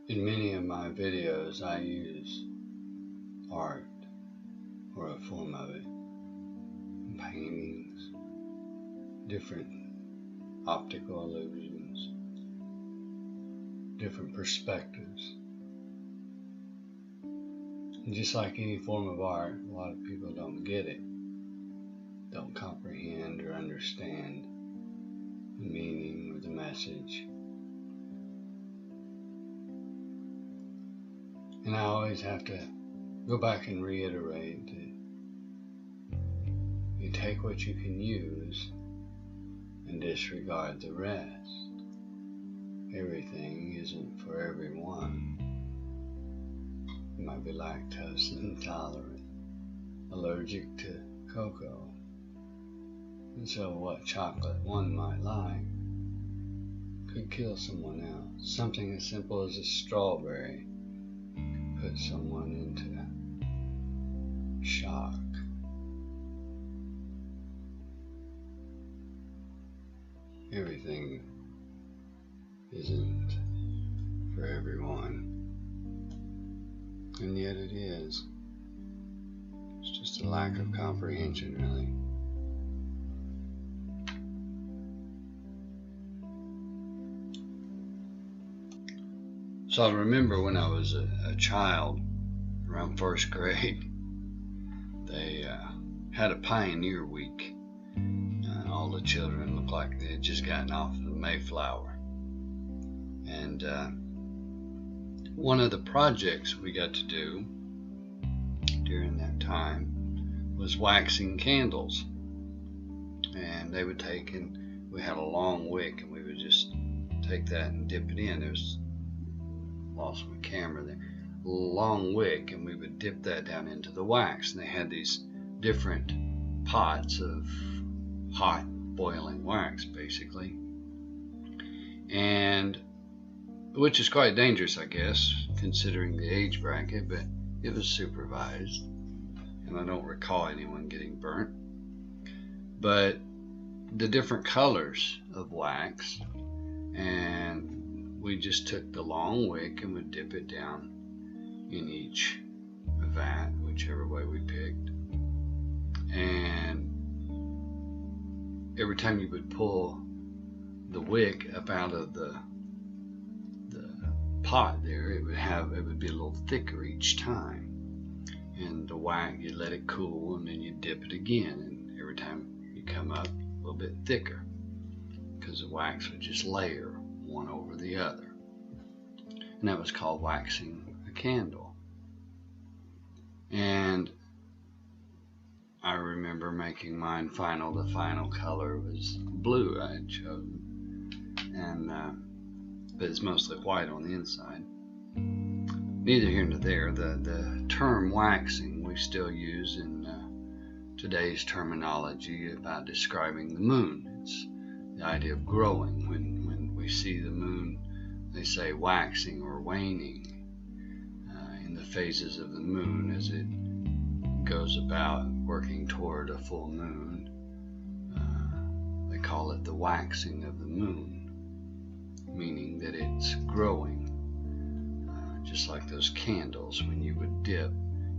In many of my videos, I use art, or a form of it, paintings, different optical illusions, different perspectives. And just like any form of art, a lot of people don't get it, don't comprehend or understand the meaning or the message. And I always have to go back and reiterate that you take what you can use and disregard the rest. Everything isn't for everyone. You might be lactose intolerant, allergic to cocoa, and so what chocolate one might like could kill someone else. Something as simple as a strawberry could put someone into shock. Everything isn't for everyone, and yet it is. It's just a lack of comprehension, really. So I remember when I was a child, around first grade, they had a Pioneer Week. All the children looked like they had just gotten off the Mayflower. And one of the projects we got to do during that time was waxing candles. And they would take, and we had a long wick, and we would just take that and dip it in. There's lost my camera there. A long wick, and we would dip that down into the wax. And they had these different pots of hot boiling wax, basically, and which is quite dangerous, I guess, considering the age bracket, but it was supervised, and I don't recall anyone getting burnt. But the different colors of wax, and we just took the long wick and would dip it down in each vat, whichever way we picked, and every time you would pull the wick up out of the pot there, it would be a little thicker each time. And the wax, you let it cool, and then you dip it again, and every time you come up, a little bit thicker, because the wax would just layer one over the other. And that was called waxing a candle. And I remember making mine final. The final color was blue I had chosen, and but it's mostly white on the inside. Neither here nor there. The term waxing we still use in today's terminology about describing the moon. It's the idea of growing. When we see the moon, they say waxing or waning in the phases of the moon as it goes about working toward a full moon. They call it the waxing of the moon, meaning that it's growing, just like those candles. When you would dip,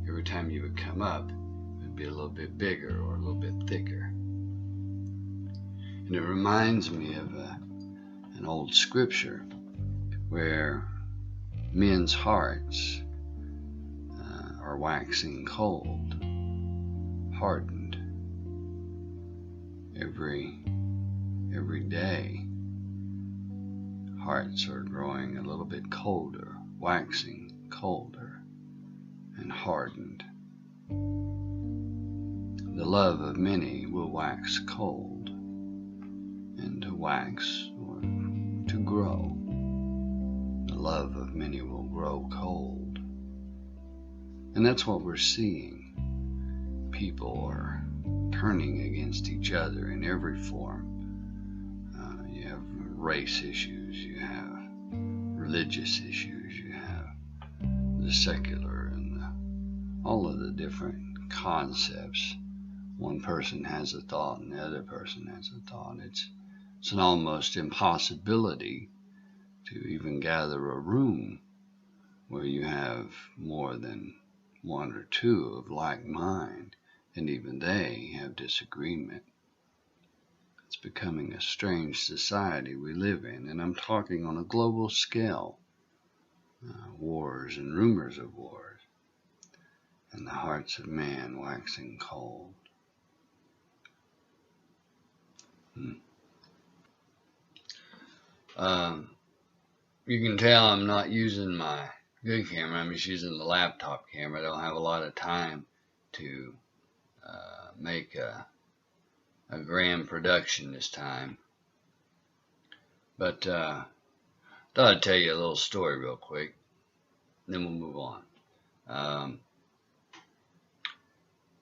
every time you would come up, it would be a little bit bigger or a little bit thicker. And it reminds me of an old scripture where men's hearts are waxing cold, hardened. Every day, hearts are growing a little bit colder, waxing colder and hardened. The love of many will wax cold, and to wax or to grow, the love of many will grow cold. And that's what we're seeing. People are turning against each other in every form. You have race issues, you have religious issues, you have the secular, and all of the different concepts. One person has a thought and the other person has a thought. It's an almost impossibility to even gather a room where you have more than one or two of like mind, and even they have disagreement. It's becoming a strange society we live in, and I'm talking on a global scale. Wars and rumors of wars, and the hearts of man waxing cold. You can tell I'm not using my good camera. I'm just using the laptop camera. I don't have a lot of time to make a grand production this time. But thought I'd tell you a little story real quick, then we'll move on.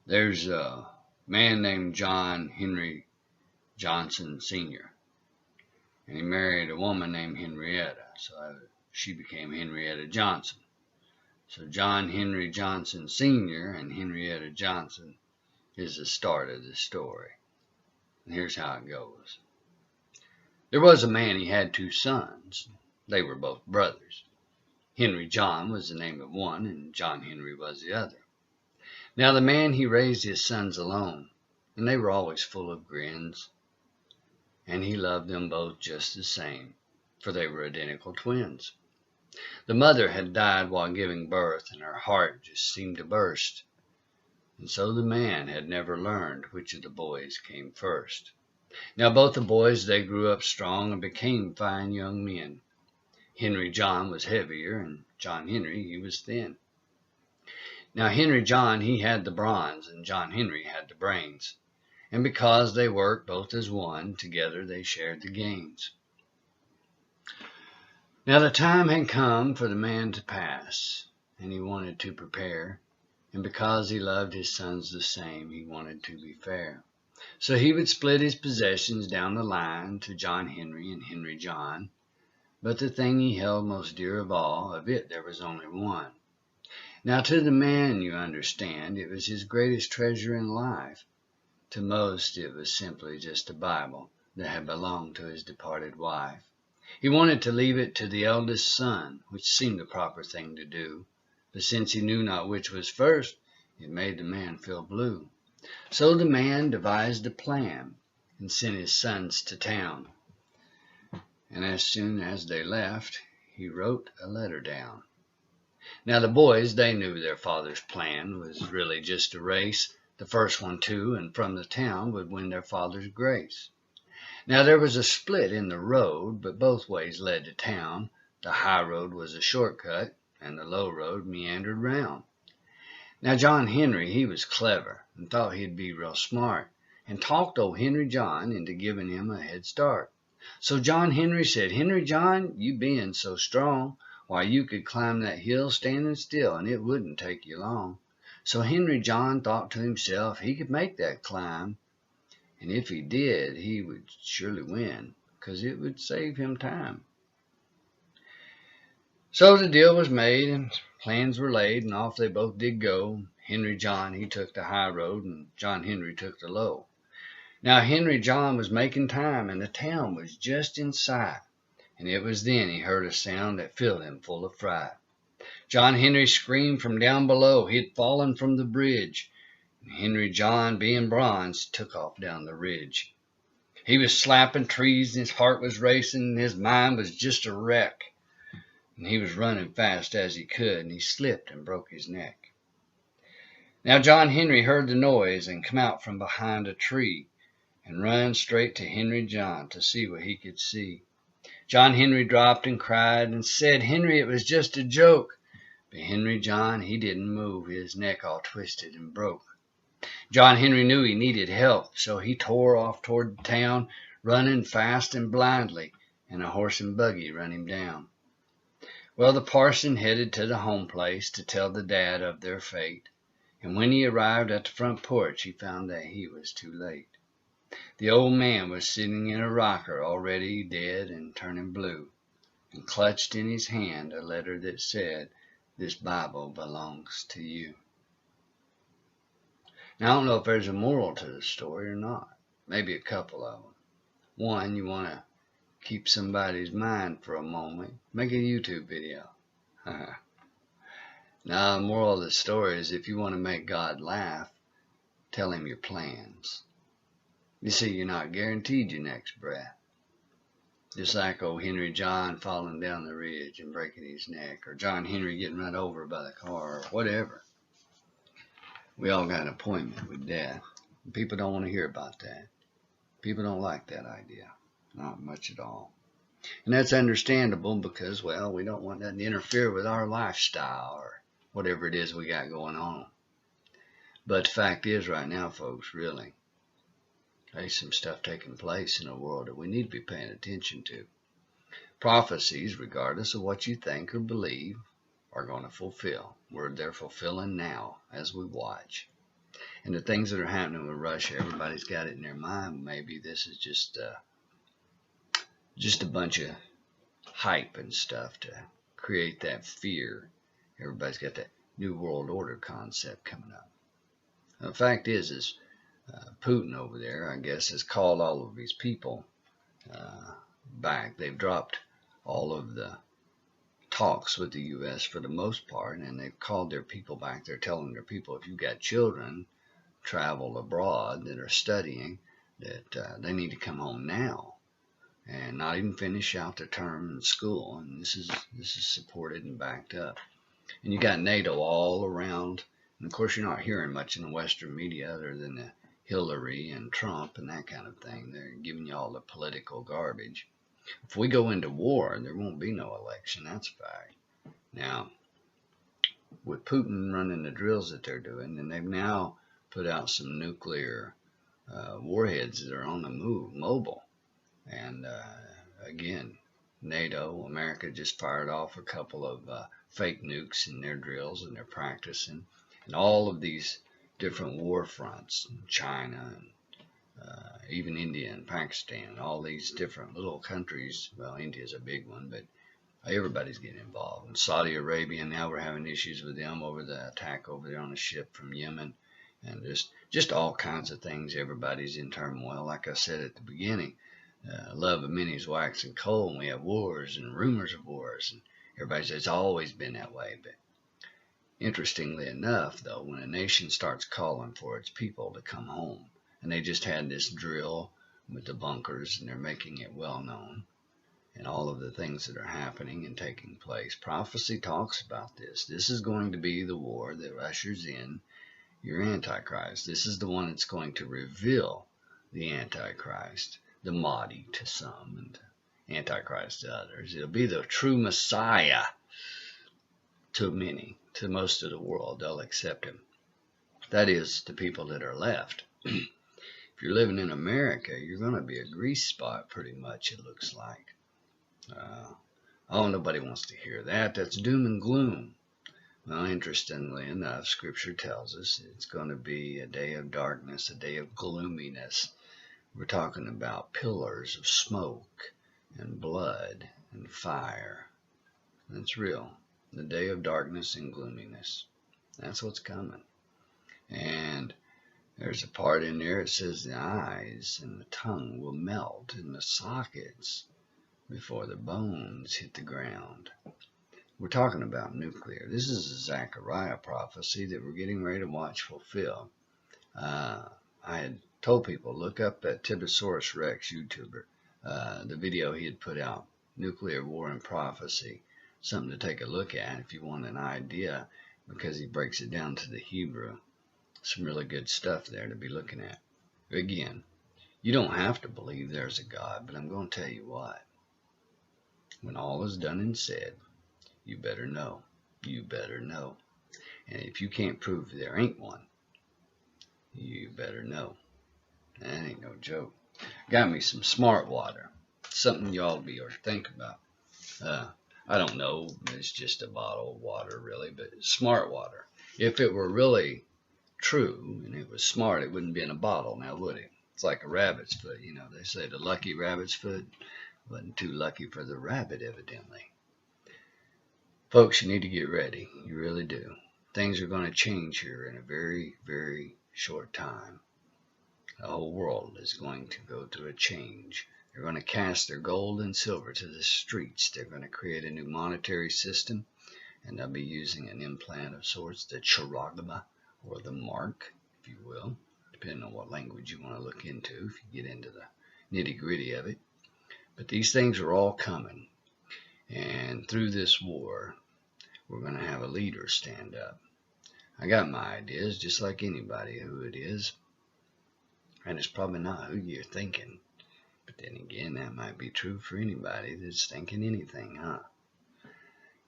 There's a man named John Henry Johnson Sr., and he married a woman named Henrietta, so she became Henrietta Johnson. So John Henry Johnson Sr. and Henrietta Johnson is the start of the story. And here's how it goes. There was a man, he had two sons. They were both brothers. Henry John was the name of one, and John Henry was the other. Now the man, he raised his sons alone, and they were always full of grins. And he loved them both just the same, for they were identical twins. The mother had died while giving birth, and her heart just seemed to burst. And so the man had never learned which of the boys came first. Now both the boys, they grew up strong and became fine young men. Henry John was heavier, and John Henry, he was thin. Now Henry John, he had the bronze, and John Henry had the brains. And because they worked both as one, together they shared the gains. Now the time had come for the man to pass, and he wanted to prepare, and because he loved his sons the same, he wanted to be fair. So he would split his possessions down the line to John Henry and Henry John, but the thing he held most dear of all, of it there was only one. Now to the man, you understand, it was his greatest treasure in life. To most, it was simply just a Bible that had belonged to his departed wife. He wanted to leave it to the eldest son, which seemed the proper thing to do. But since he knew not which was first, it made the man feel blue. So the man devised a plan and sent his sons to town. And as soon as they left, he wrote a letter down. Now the boys, they knew their father's plan was really just a race. The first one to and from the town would win their father's grace. Now there was a split in the road, but both ways led to town. The high road was a shortcut, and the low road meandered round. Now John Henry, he was clever, and thought he'd be real smart, and talked old Henry John into giving him a head start. So John Henry said, "Henry John, you being so strong, why you could climb that hill standing still, and it wouldn't take you long." So Henry John thought to himself he could make that climb, and if he did, he would surely win, 'cause it would save him time. So the deal was made, and plans were laid, and off they both did go. Henry John, he took the high road, and John Henry took the low. Now Henry John was making time, and the town was just in sight, and it was then he heard a sound that filled him full of fright. John Henry screamed from down below. He had fallen from the bridge. And Henry John, being bronze, took off down the ridge. He was slapping trees, and his heart was racing, and his mind was just a wreck. And he was running fast as he could, and he slipped and broke his neck. Now John Henry heard the noise and come out from behind a tree and run straight to Henry John to see what he could see. John Henry dropped and cried and said, "Henry, it was just a joke." But Henry John, he didn't move, his neck all twisted and broke. John Henry knew he needed help, so he tore off toward the town, running fast and blindly, and a horse and buggy run him down. Well, the parson headed to the home place to tell the dad of their fate, and when he arrived at the front porch, he found that he was too late. The old man was sitting in a rocker, already dead and turning blue, and clutched in his hand a letter that said, "This Bible belongs to you." Now, I don't know if there's a moral to the story or not. Maybe a couple of them. One, you want to keep somebody's mind for a moment. Make a YouTube video. Now, the moral of the story is if you want to make God laugh, tell him your plans. You see, you're not guaranteed your next breath. Just like old Henry John falling down the ridge and breaking his neck, or John Henry getting run over by the car, or whatever. We all got an appointment with death. People don't want to hear about that. People don't like that idea. Not much at all. And that's understandable because, well, we don't want that to interfere with our lifestyle or whatever it is we got going on. But the fact is right now, folks, really, there's some stuff taking place in the world that we need to be paying attention to. Prophecies, regardless of what you think or believe, are going to fulfill. They're fulfilling now as we watch. And the things that are happening with Russia, everybody's got it in their mind. Maybe this is just a bunch of hype and stuff to create that fear. Everybody's got that New World Order concept coming up. Now, the fact is Putin over there, I guess, has called all of his people back. They've dropped all of the talks with the U.S. for the most part, and they've called their people back. They're telling their people, if you've got children travel abroad that are studying, that they need to come home now and not even finish out their term in school. And this is supported and backed up. And you got NATO all around. And of course, you're not hearing much in the Western media other than the Hillary and Trump and that kind of thing. They're giving you all the political garbage. If we go into war, there won't be no election. That's a fact. Now, with Putin running the drills that they're doing, and they've now put out some nuclear warheads that are on the move, mobile. And again, NATO, America just fired off a couple of fake nukes in their drills, and they're practicing. And all of these different war fronts, China, and even India and Pakistan, all these different little countries. Well, India's a big one, but everybody's getting involved. And Saudi Arabia, now we're having issues with them over the attack over there on a ship from Yemen. And just all kinds of things. Everybody's in turmoil. Like I said at the beginning, love of many is waxing cold, and we have wars and rumors of wars. And everybody says it's always been that way. But interestingly enough, though, when a nation starts calling for its people to come home, and they just had this drill with the bunkers, and they're making it well known, and all of the things that are happening and taking place. Prophecy talks about this. This is going to be the war that ushers in your Antichrist. This is the one that's going to reveal the Antichrist, the Mahdi to some, and Antichrist to others. It'll be the true Messiah to many, to most of the world. They'll accept him. That is, the people that are left. If you're living in America, you're going to be a grease spot pretty much, it looks like. Nobody wants to hear that. That's doom and gloom. Well, interestingly enough, Scripture tells us it's going to be a day of darkness, a day of gloominess. We're talking about pillars of smoke and blood and fire. That's real. The day of darkness and gloominess. That's what's coming. And there's a part in there that says the eyes and the tongue will melt in the sockets before the bones hit the ground. We're talking about nuclear. This is a Zechariah prophecy that we're getting ready to watch fulfill. I had told people, look up that Tibosaurus Rex YouTuber, the video he had put out, Nuclear War and Prophecy. Something to take a look at if you want an idea, because he breaks it down to the Hebrew. Some really good stuff there to be looking at. Again, you don't have to believe there's a God, but I'm going to tell you what. When all is done and said, you better know. You better know. And if you can't prove there ain't one, you better know. That ain't no joke. Got me some smart water. Something y'all be or think about. I don't know. It's just a bottle of water, really, but smart water. If it were really true and it was smart, it wouldn't be in a bottle now, would it? It's like a rabbit's foot. You know, they say the lucky rabbit's foot wasn't too lucky for the rabbit, evidently. Folks, you need to get ready. You really do. Things are going to change here in a very, very short time. The whole world is going to go through a change. They're going to cast their gold and silver to the streets. They're going to create a new monetary system. and they'll be using an implant of sorts, the charagma, or the mark, if you will, depending on what language you want to look into if you get into the nitty-gritty of it. But these things are all coming, and through this war, we're going to have a leader stand up. I got my ideas, just like anybody who it is, and it's probably not who you're thinking. But then again, that might be true for anybody that's thinking anything, huh?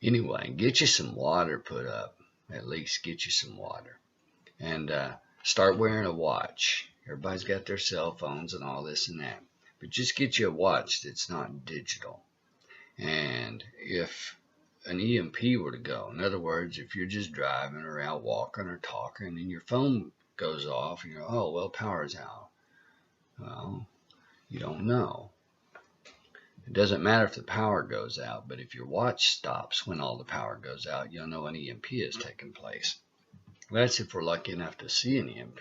Anyway, get you some water put up. At least get you some water. And start wearing a watch. Everybody's got their cell phones and all this and that. But just get you a watch that's not digital. And if an EMP were to go, in other words, if you're just driving or out walking or talking and your phone goes off and you're, oh, well, power's out. Well, you don't know. It doesn't matter if the power goes out, but if your watch stops when all the power goes out, you'll know an EMP has taken place. That's if we're lucky enough to see an EMP.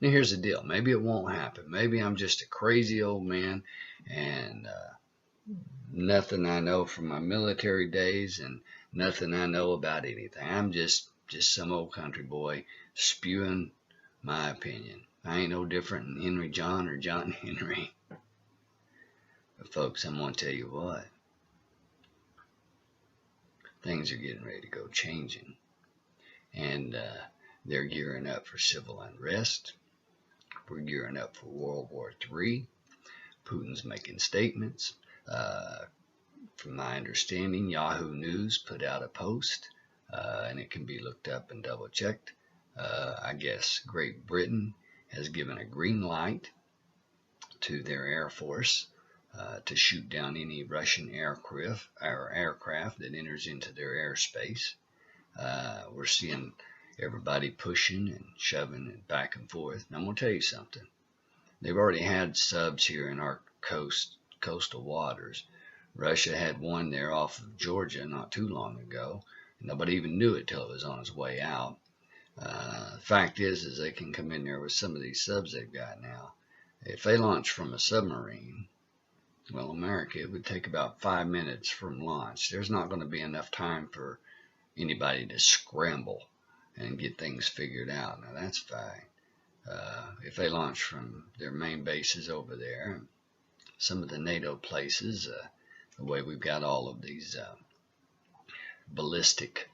Now here's the deal. Maybe it won't happen. Maybe I'm just a crazy old man and nothing I know from my military days and nothing I know about anything. I'm just some old country boy spewing my opinion. I ain't no different than Henry John or John Henry. But folks, I'm going to tell you what. Things are getting ready to go changing. And they're gearing up for civil unrest. We're gearing up for World War III. Putin's making statements. From my understanding, Yahoo News put out a post, and it can be looked up and double checked. I guess Great Britain has given a green light to their Air Force to shoot down any Russian aircraft that enters into their airspace. We're seeing everybody pushing and shoving and back and forth. And I'm going to tell you something. They've already had subs here in our coastal waters. Russia had one there off of Georgia not too long ago. Nobody even knew it till it was on its way out. The fact is they can come in there with some of these subs they've got now. If they launch from a submarine, well, America, it would take about 5 minutes from launch. There's not going to be enough time for anybody to scramble and get things figured out. Now, that's fine. If they launch from their main bases over there, some of the NATO places, the way we've got all of these ballistic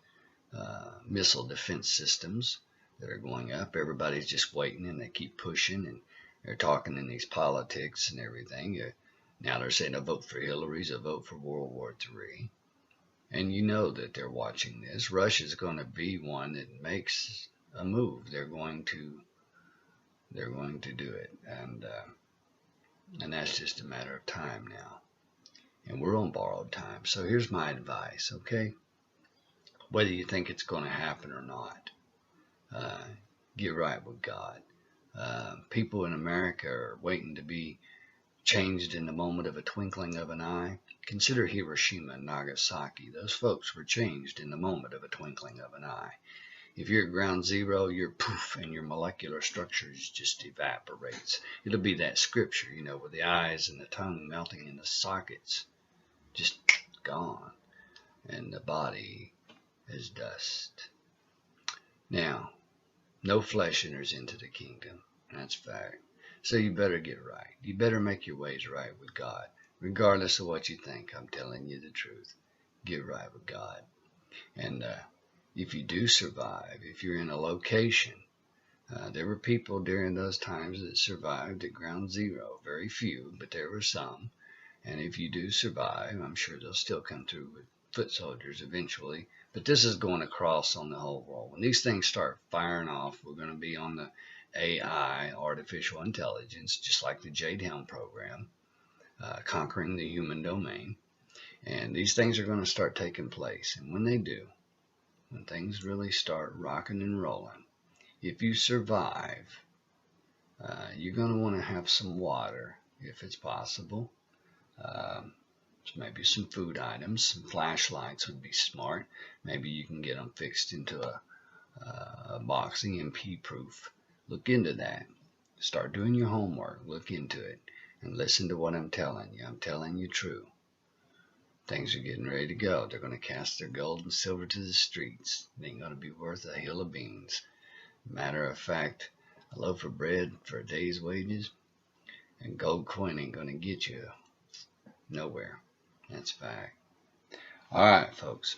missile defense systems that are going up, everybody's just waiting and they keep pushing and they're talking in these politics and everything. Now they're saying a vote for Hillary's a vote for World War III. And you know that they're watching this. Russia's going to be one that makes a move. They're going to do it. And that's just a matter of time now. And we're on borrowed time. So here's my advice, okay? Whether you think it's going to happen or not, get right with God. People in America are waiting to be changed in the moment of a twinkling of an eye. Consider Hiroshima and Nagasaki. Those folks were changed in the moment of a twinkling of an eye. If you're at ground zero, you're poof, and your molecular structures just evaporates. It'll be that scripture, with the eyes and the tongue melting in the sockets, just gone, and the body is dust. Now, no flesh enters into the kingdom. That's fact. So you better get right. You better make your ways right with God. Regardless of what you think, I'm telling you the truth. Get right with God. And if you do survive, if you're in a location, there were people during those times that survived at ground zero. Very few, but there were some. And if you do survive, I'm sure they'll still come through with foot soldiers eventually. But this is going across on the whole world. When these things start firing off, we're going to be on the AI, artificial intelligence, just like the Jade Helm program, conquering the human domain. And these things are going to start taking place. And when they do, when things really start rocking and rolling, if you survive, you're going to want to have some water, if it's possible. Maybe some food items, some flashlights would be smart. Maybe you can get them fixed into a box, EMP proof. Look into that. Start doing your homework. Look into it. And listen to what I'm telling you. I'm telling you true. Things are getting ready to go. They're going to cast their gold and silver to the streets. It ain't going to be worth a hill of beans. Matter of fact, a loaf of bread for a day's wages and gold coin ain't going to get you nowhere. That's a fact. All right, folks.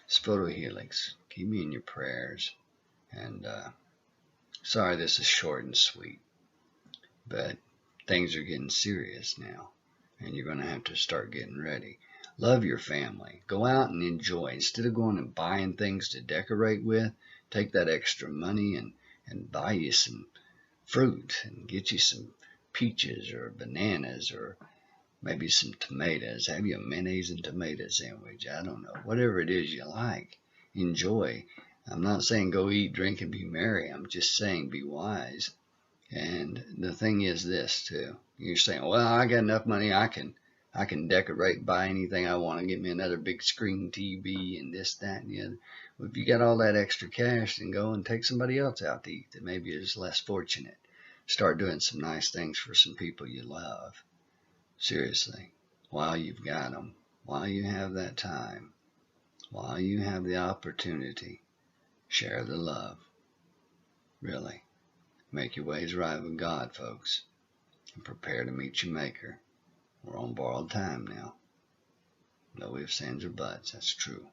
It's Photo Helix. Keep me in your prayers. And sorry this is short and sweet, but things are getting serious now, and you're going to have to start getting ready. Love your family. Go out and enjoy. Instead of going and buying things to decorate with, take that extra money and buy you some fruit and get you some peaches or bananas or maybe some tomatoes. Have you a mayonnaise and tomato sandwich? I don't know. Whatever it is you like, enjoy. I'm not saying go eat, drink, and be merry. I'm just saying be wise. And the thing is this too. You're saying, well, I got enough money. I can decorate, buy anything I want, and get me another big screen TV and this, that, and the other. Well, if you got all that extra cash, then go and take somebody else out to eat that maybe is less fortunate. Start doing some nice things for some people you love. Seriously, while you've got them, while you have that time, while you have the opportunity, share the love. Really. Make your ways right with God, folks, and prepare to meet your Maker. We're on borrowed time now. No ifs, ands, or buts. That's true.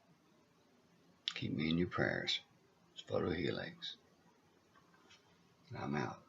Keep me in your prayers. It's Photo Helix. I'm out.